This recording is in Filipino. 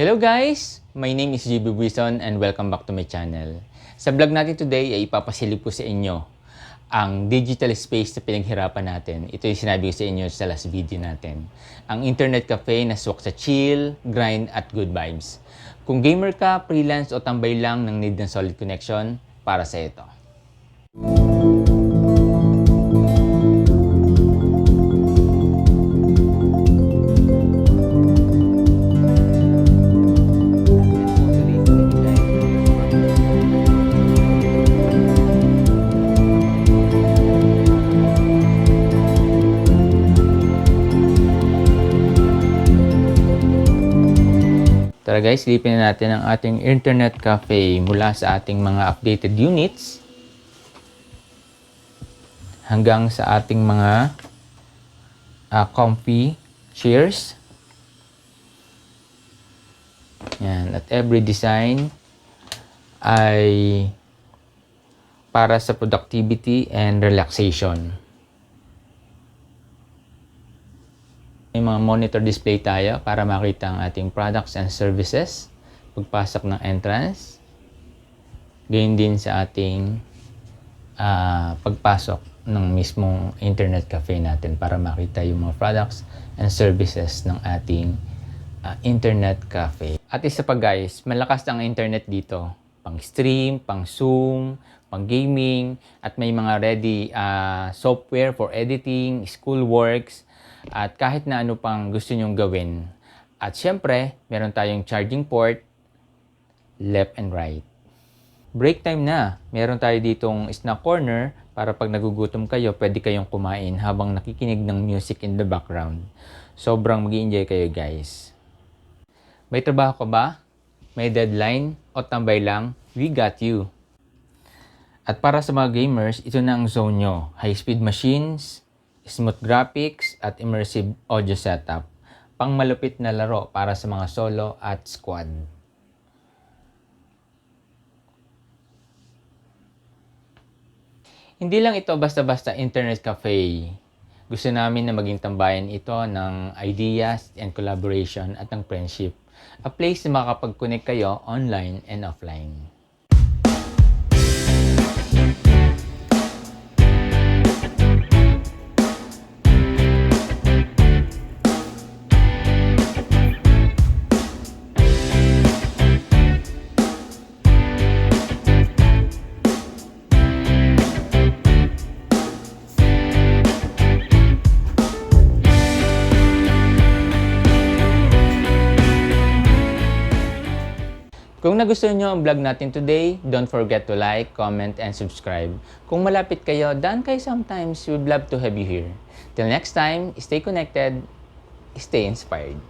Hello guys! My name is JB Buison and welcome back to my channel. Sa vlog natin today ay ipapasilip ko sa inyo ang digital space na pinaghirapan natin. Ito yung sinabi ko sa inyo sa last video natin. Ang internet cafe na swak sa chill, grind at good vibes. Kung gamer ka, freelance o tambay lang ng need ng solid connection, para sa ito. Tara guys, silipin na natin ang ating internet cafe mula sa ating mga updated units hanggang sa ating mga comfy chairs. Yan, at every design ay para sa productivity and relaxation. May mga monitor display tayo para makita ang ating products and services pagpasok ng entrance. Gayun din sa ating pagpasok ng mismong internet cafe natin para makita yung mga products and services ng ating internet cafe. At isa pa guys, malakas ang internet dito. Pang stream, pang Zoom, pang gaming, at may mga ready software for editing, schoolworks, at kahit na ano pang gusto nyong gawin. At syempre, meron tayong charging port, left and right. Break time na. Meron tayo ditong snack corner para pag nagugutom kayo, pwede kayong kumain habang nakikinig ng music in the background. Sobrang mag-i-enjoy kayo guys. May trabaho ka ba? May deadline? O tambay lang? We got you. At para sa mga gamers, ito na ang zone nyo. High-speed machines, smooth graphics, at immersive audio setup. Pang malupit na laro para sa mga solo at squad. Hindi lang ito basta-basta internet cafe. Gusto namin na maging tambayan ito ng ideas and collaboration at ng friendship. A place na makapag-connect kayo online and offline. Kung nagustuhan nyo ang vlog natin today, don't forget to like, comment, and subscribe. Kung malapit kayo, daan kayo sometimes, we'd love to have you here. Till next time, stay connected, stay inspired.